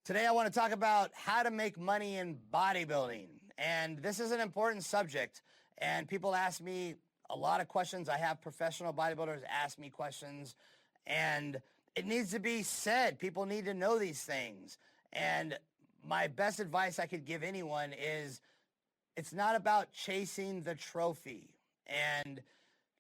Today I want to talk about how to make money in bodybuilding. And this is an important subject. And people ask me a lot of questions. I have professional bodybuilders ask me questions. And it needs to be said. People need to know these things. And my best advice I could give anyone is it's not about chasing the trophy. And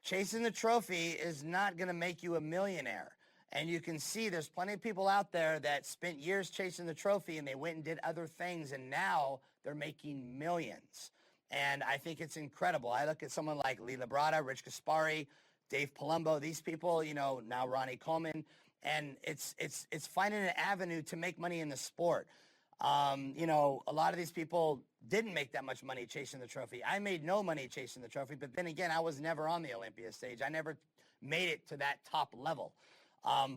chasing the trophy is not going to make you a millionaire. And you can see there's plenty of people out there that spent years chasing the trophy and they went and did other things and now they're making millions. And I think it's incredible. I look at someone like Lee Labrada, Rich Gaspari, Dave Palumbo, these people, now Ronnie Coleman, and it's finding an avenue to make money in the sport. A lot of these people didn't make that much money chasing the trophy. I made no money chasing the trophy, but then again, I was never on the Olympia stage. I never made it to that top level.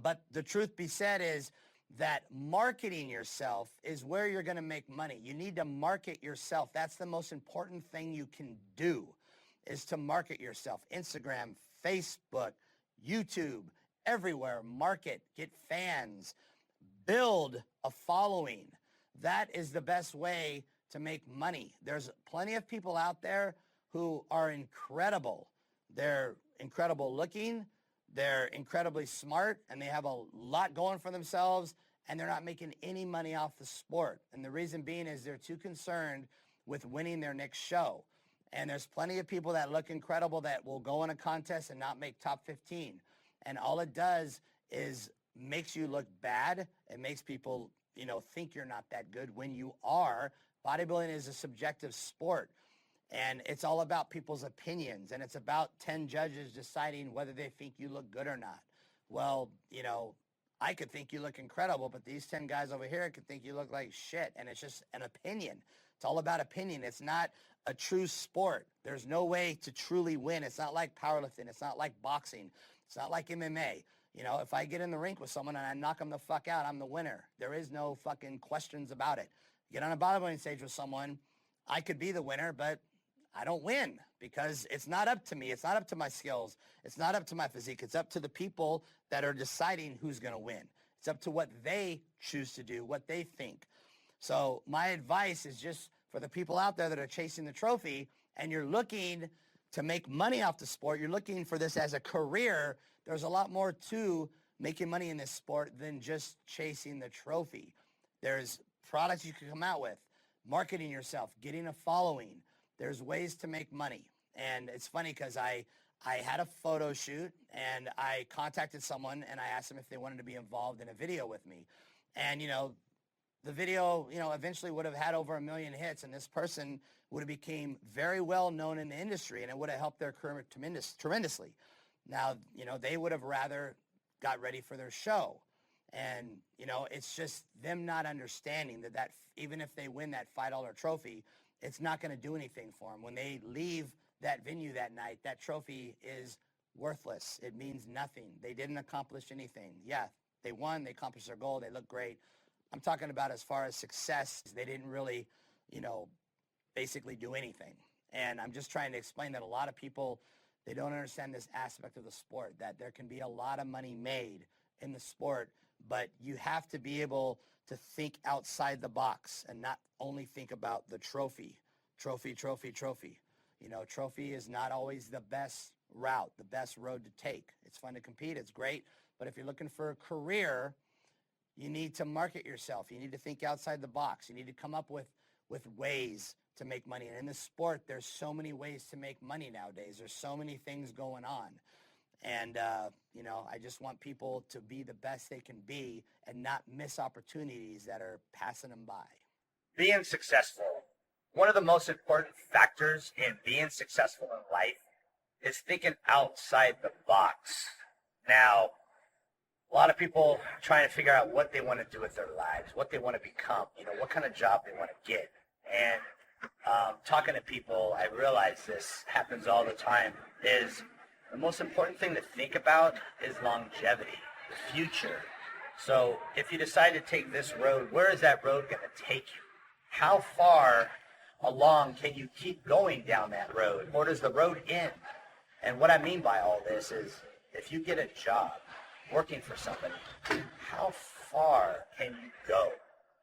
But the truth be said is that marketing yourself is where you're going to make money. You need to market yourself. That's the most important thing you can do, is to market yourself. Instagram, Facebook, YouTube, everywhere. Market, get fans, build a following. That is the best way to make money. There's plenty of people out there who are incredible. They're incredible looking. They're incredibly smart, and they have a lot going for themselves, and they're not making any money off the sport. And the reason being is they're too concerned with winning their next show. And there's plenty of people that look incredible that will go in a contest and not make top 15. And all it does is makes you look bad. It makes people, think you're not that good when you are. Bodybuilding is a subjective sport. And it's all about people's opinions. And it's about 10 judges deciding whether they think you look good or not. Well, I could think you look incredible, but these 10 guys over here could think you look like shit. And it's just an opinion. It's all about opinion. It's not a true sport. There's no way to truly win. It's not like powerlifting. It's not like boxing. It's not like MMA. If I get in the rink with someone and I knock them the fuck out, I'm the winner. There is no fucking questions about it. Get on a bodybuilding stage with someone, I could be the winner, but I don't win because it's not up to me. It's not up to my skills. It's not up to my physique. It's up to the people that are deciding who's going to win. It's up to what they choose to do, what they think. So my advice is just for the people out there that are chasing the trophy and you're looking to make money off the sport, you're looking for this as a career, there's a lot more to making money in this sport than just chasing the trophy. There's products you can come out with, marketing yourself, getting a following. There's ways to make money. And it's funny because I had a photo shoot and I contacted someone and I asked them if they wanted to be involved in a video with me. And, the video, eventually would have had over 1 million hits, and this person would have became very well known in the industry, and it would have helped their career tremendously. Now, they would have rather got ready for their show. And, it's just them not understanding that even if they win that $5 trophy, it's not going to do anything for them. When they leave that venue that night, that trophy is worthless. It means nothing. They didn't accomplish anything. Yeah, they won. They accomplished their goal. They look great. I'm talking about as far as success, they didn't really, basically do anything. And I'm just trying to explain that a lot of people, they don't understand this aspect of the sport, that there can be a lot of money made in the sport, but you have to be able to think outside the box and not only think about the trophy. Trophy. Trophy is not always the best route, the best road to take. It's fun to compete. It's great. But if you're looking for a career, you need to market yourself. You need to think outside the box. You need to come up with ways to make money. And in the sport, there's so many ways to make money nowadays. There's so many things going on. And, I just want people to be the best they can be and not miss opportunities that are passing them by. Being successful. One of the most important factors in being successful in life is thinking outside the box. Now, a lot of people trying to figure out what they want to do with their lives, what they want to become, what kind of job they want to get. And talking to people, I realize this happens all the time, is the most important thing to think about is longevity, the future. So if you decide to take this road, where is that road going to take you? How far along can you keep going down that road? Or does the road end? And what I mean by all this is if you get a job working for somebody, how far can you go?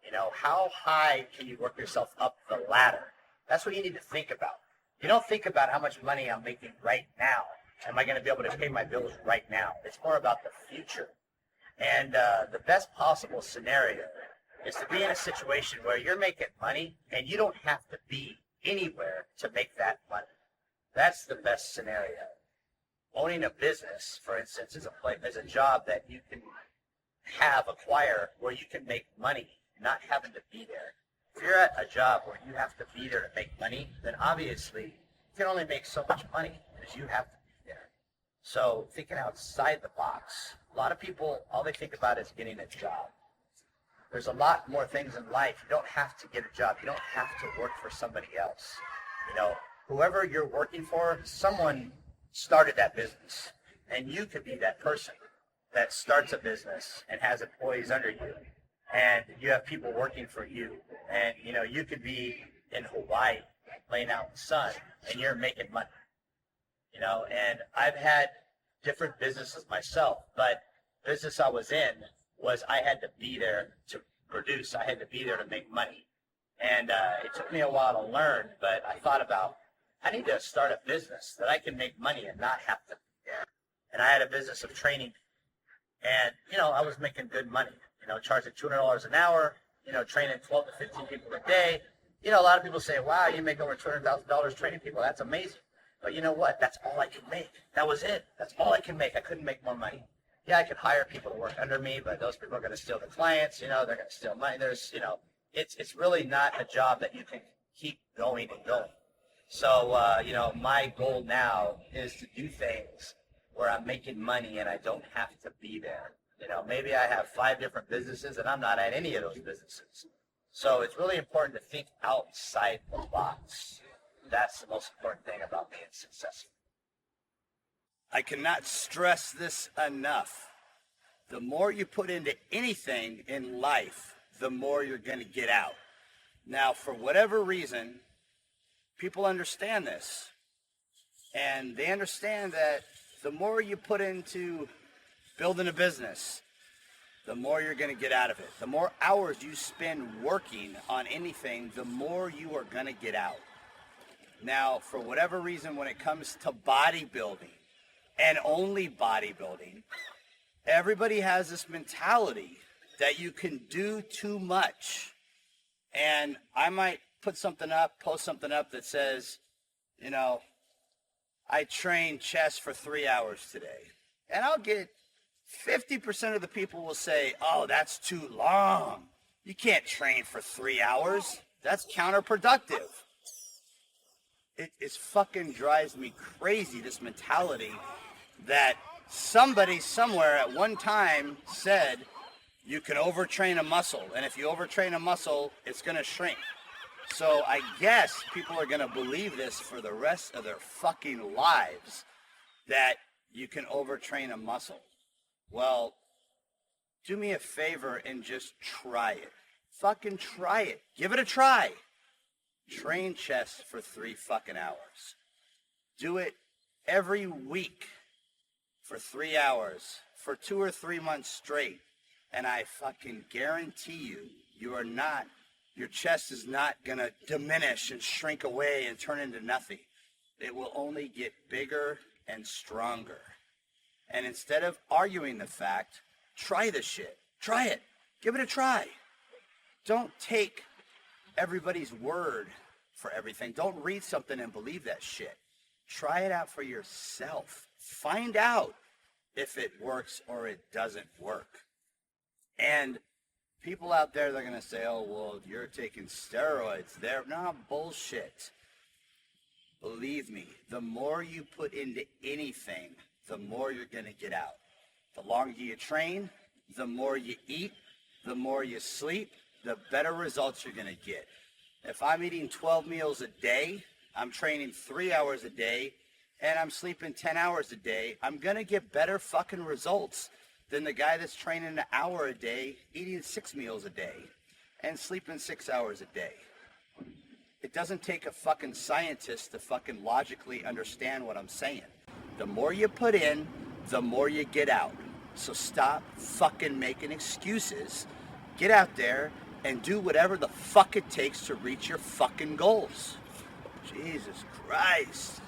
You know, how high can you work yourself up the ladder? That's what you need to think about. You don't think about how much money I'm making right now. Am I going to be able to pay my bills right now? It's more about the future. And the best possible scenario is to be in a situation where you're making money and you don't have to be anywhere to make that money. That's the best scenario. Owning a business, for instance, is a job that you can acquire where you can make money, not having to be there. If you're at a job where you have to be there to make money, then obviously you can only make so much money because you have to be there. So thinking outside the box, a lot of people, all they think about is getting a job. There's a lot more things in life. You don't have to get a job. You don't have to work for somebody else. You know, whoever you're working for, someone started that business. And you could be that person that starts a business and has employees under you. And you have people working for you. And, you know, you could be in Hawaii laying out in the sun and you're making money. You know, and I've had different businesses myself, but the business I was in was I had to be there to produce. I had to be there to make money. And it took me a while to learn, but I thought about, I need to start a business that I can make money and not have to be there. And I had a business of training. And, you know, I was making good money, you know, charging $200 an hour, you know, training 12 to 15 people a day. You know, a lot of people say, wow, you make over $200,000 training people. That's amazing. But you know what? That's all I could make. That was it. That's all I can make. I couldn't make more money. Yeah, I could hire people to work under me, but those people are going to steal the clients. You know, they're going to steal money. There's, you know, it's really not a job that you can keep going and going. So, you know, my goal now is to do things where I'm making money and I don't have to be there. You know, maybe I have 5 different businesses and I'm not at any of those businesses. So it's really important to think outside the box. That's the most important thing about being successful. I cannot stress this enough. The more you put into anything in life, the more you're going to get out. Now, for whatever reason, people understand this. And they understand that the more you put into building a business, the more you're going to get out of it. The more hours you spend working on anything, the more you are going to get out. Now, for whatever reason, when it comes to bodybuilding, and only bodybuilding, everybody has this mentality that you can do too much. And I might put something up, post something up that says, you know, I trained chest for 3 hours today. And I'll get 50% of the people will say, oh, that's too long. You can't train for 3 hours. That's counterproductive. It fucking drives me crazy, this mentality that somebody somewhere at one time said you can overtrain a muscle, and if you overtrain a muscle, it's going to shrink. So I guess people are going to believe this for the rest of their fucking lives, that you can overtrain a muscle. Well, do me a favor and just try it. Fucking try it. Give it a try. Train chest for 3 fucking hours. Do it every week for 3 hours for 2 or 3 months straight. And I fucking guarantee you, your chest is not going to diminish and shrink away and turn into nothing. It will only get bigger and stronger. And instead of arguing the fact, try this shit. Try it. Give it a try. Don't take everybody's word for everything. Don't read something and believe that shit. Try it out for yourself. Find out if it works or it doesn't work. And people out there, they're going to say, oh, well, you're taking steroids. No, bullshit. Believe me, the more you put into anything, the more you're going to get out. The longer you train, the more you eat, the more you sleep, the better results you're going to get. If I'm eating 12 meals a day, I'm training 3 hours a day, and I'm sleeping 10 hours a day, I'm going to get better fucking results than the guy that's training an hour a day, eating 6 meals a day, and sleeping 6 hours a day. It doesn't take a fucking scientist to fucking logically understand what I'm saying. The more you put in, the more you get out. So stop fucking making excuses. Get out there and do whatever the fuck it takes to reach your fucking goals. Jesus Christ.